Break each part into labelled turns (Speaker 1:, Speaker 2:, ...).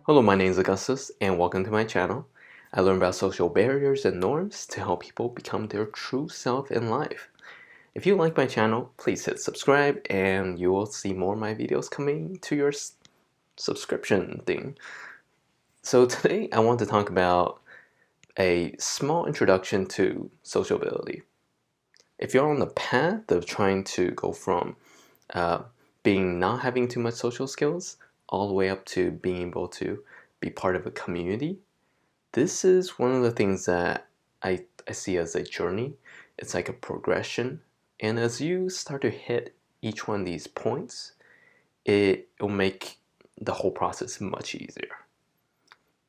Speaker 1: Hello, my name is Augustus, and welcome to my channel. I learn about social barriers and norms to help people become their true self in life. If you like my channel, please hit subscribe, and you will see more of my videos coming to your subscription thing. So today, I want to talk about a small introduction to sociability. If you're on the path of trying to go from being not having too much social skills all the way up to being able to be part of a community, this is one of the things that I see as a journey. It's like a progression, and as you start to hit each one of these points, it'll make the whole process much easier.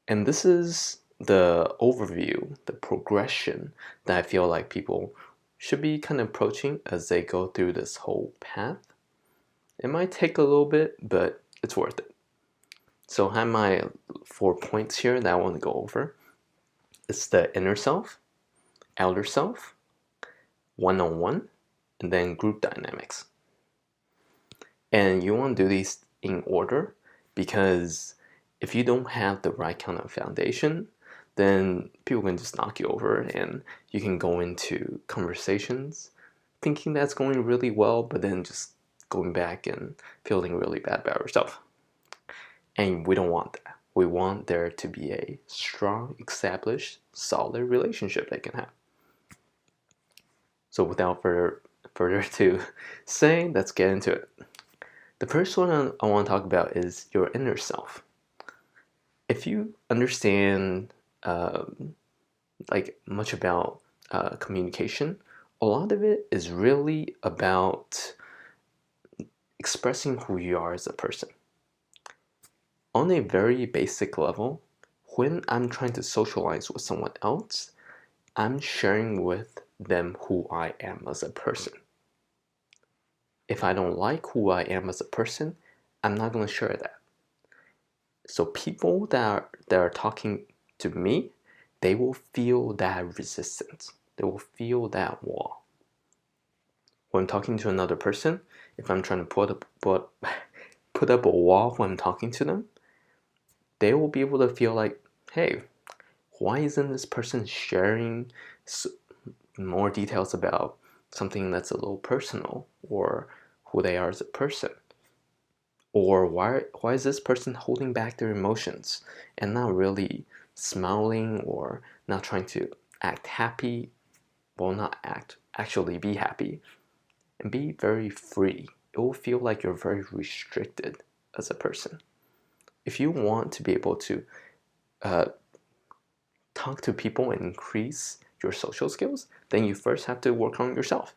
Speaker 1: And this is the overview, the progression that I feel like people should be kind of approaching as they go through this whole path. It might take a little bit, but it's worth it. So I have my 4 points here that I want to go over. It's the inner self, outer self, one-on-one, and then group dynamics. And you want to do these in order because if you don't have the right kind of foundation, then people can just knock you over and you can go into conversations thinking that's going really well, but then just going back and feeling really bad about yourself. And we don't want that. We want there to be a strong, established, solid relationship they can have. So without further to say, let's get into it. The first one I want to talk about is your inner self. If you understand much about communication, a lot of it is really about expressing who you are as a person. On a very basic level, when I'm trying to socialize with someone else, I'm sharing with them who I am as a person. If I don't like who I am as a person, I'm not going to share that. So people that are talking to me, they will feel that resistance. They will feel that wall. When I'm talking to another person, if I'm trying to put up a wall when I'm talking to them, they will be able to feel like, hey, why isn't this person sharing more details about something that's a little personal or who they are as a person? Or why is this person holding back their emotions and not really smiling or not trying to act happy? Well, not actually be happy and be very free. It will feel like you're very restricted as a person. If you want to be able to talk to people and increase your social skills, then you first have to work on yourself.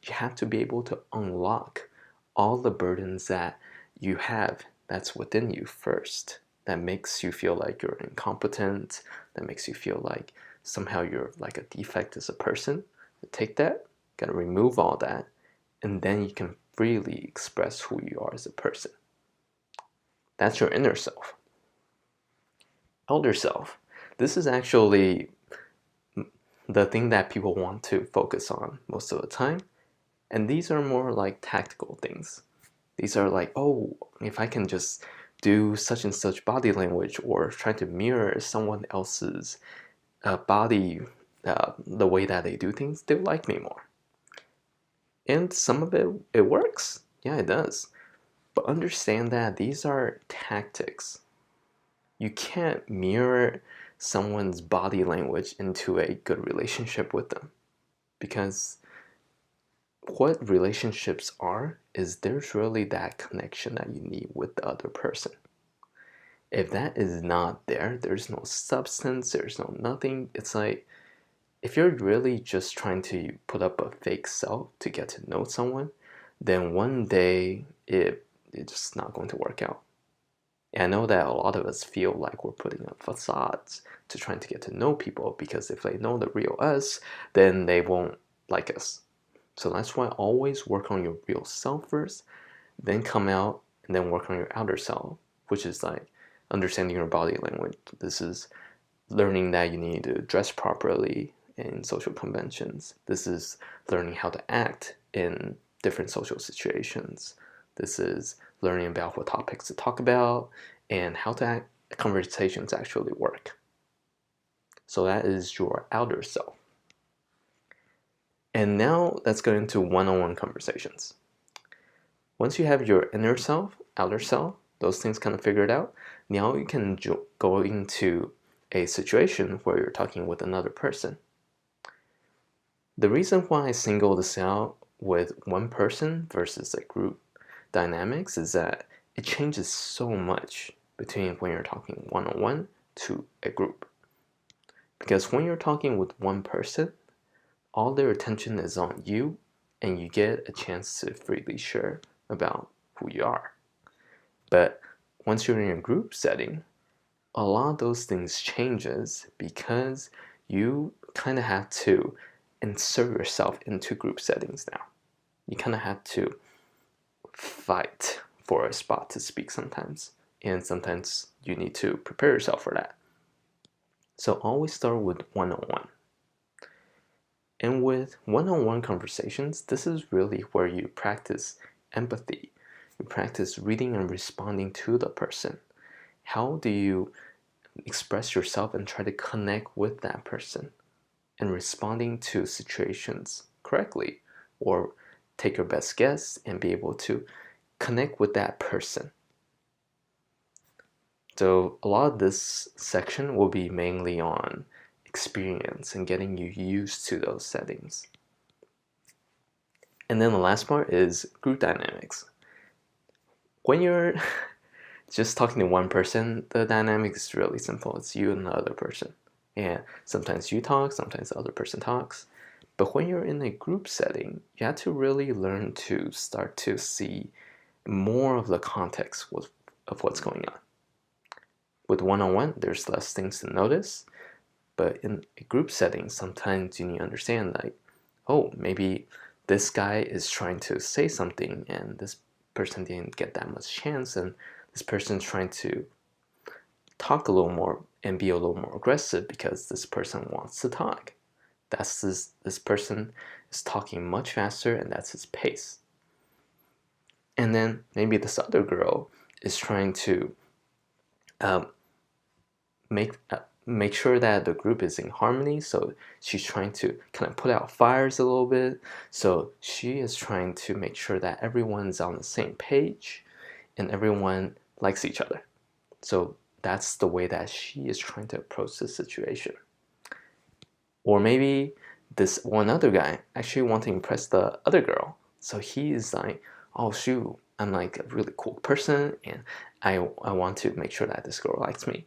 Speaker 1: You have to be able to unlock all the burdens that you have that's within you first, that makes you feel like you're incompetent, that makes you feel like somehow you're like a defect as a person. Take that, gotta remove all that, and then you can freely express who you are as a person. That's your inner self. Outer self. This is actually the thing that people want to focus on most of the time. And these are more like tactical things. These are like, oh, if I can just do such and such body language or try to mirror someone else's body, the way that they do things, they'll like me more. And some of it works. Yeah, it does. But understand that these are tactics. You can't mirror someone's body language into a good relationship with them. Because what relationships are is there's really that connection that you need with the other person. If that is not there, there's no substance, there's no nothing. It's like if you're really just trying to put up a fake self to get to know someone, then one day it's just not going to work out. And I know that a lot of us feel like we're putting up facades to trying to get to know people because if they know the real us, then they won't like us. So that's why always work on your real self first, then come out and then work on your outer self, which is like understanding your body language. This is learning that you need to dress properly in social conventions. This is learning how to act in different social situations. This is learning about what topics to talk about, and how conversations actually work. So that is your outer self. And now let's go into one-on-one conversations. Once you have your inner self, outer self, those things kind of figured out, now you can go into a situation where you're talking with another person. The reason why I single this out with one person versus a group dynamics is that it changes so much between when you're talking one-on-one to a group. Because when you're talking with one person, all their attention is on you, and you get a chance to freely share about who you are. But once you're in a group setting, a lot of those things changes because you kind of have to insert yourself into group settings now. You kind of have to fight for a spot to speak sometimes, and sometimes you need to prepare yourself for that. So always start with one-on-one. And with one-on-one conversations, this is really where you practice empathy. You practice reading and responding to the person. How do you express yourself and try to connect with that person, and responding to situations correctly, or take your best guess and be able to connect with that person. So a lot of this section will be mainly on experience and getting you used to those settings. And then the last part is group dynamics. When you're just talking to one person, the dynamic is really simple. It's you and the other person. And sometimes you talk, sometimes the other person talks. But when you're in a group setting, you have to really learn to start to see more of the context of what's going on. With one-on-one, there's less things to notice. But in a group setting, sometimes you need to understand, like, oh, maybe this guy is trying to say something and this person didn't get that much chance, and this person's trying to talk a little more and be a little more aggressive because this person wants to talk. This person is talking much faster, and that's his pace. And then maybe this other girl is trying to make sure that the group is in harmony, so she's trying to kind of put out fires a little bit. So she is trying to make sure that everyone's on the same page and everyone likes each other. So that's the way that she is trying to approach the situation. Or maybe this one other guy actually wants to impress the other girl. So he is like, oh shoot, I'm like a really cool person, and I want to make sure that this girl likes me.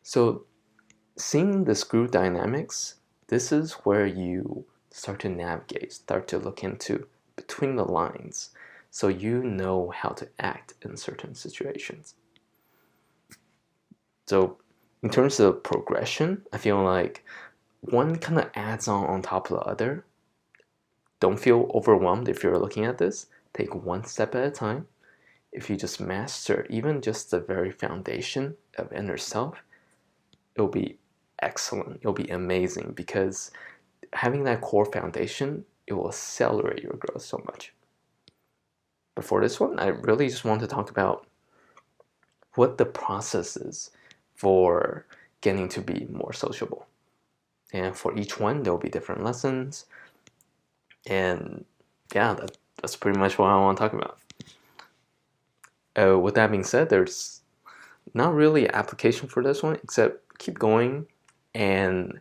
Speaker 1: So seeing this group dynamics, this is where you start to navigate, start to look into between the lines, so you know how to act in certain situations. So in terms of progression, I feel like one kind of adds on top of the other. Don't feel overwhelmed if you're looking at this. Take one step at a time. If you just master even just the very foundation of inner self, it'll be excellent. It'll be amazing, because having that core foundation, it will accelerate your growth so much. But for this one, I really just want to talk about what the process is for getting to be more sociable. And for each one, there will be different lessons. And yeah, that's pretty much what I want to talk about. With that being said, there's not really an application for this one, except keep going and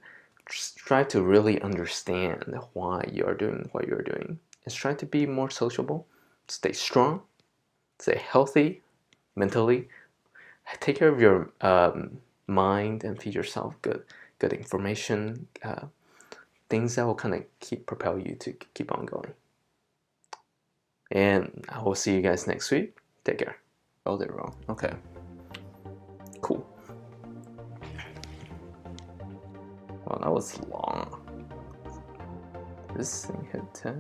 Speaker 1: just try to really understand why you are doing what you're doing. Just try to be more sociable, stay strong, stay healthy mentally, take care of your mind, and feed yourself good information, things that will kind of propel you to keep on going. And I will see you guys next week. Take care. Oh, they're wrong. Okay. Cool. Well, that was long. This thing hit 10.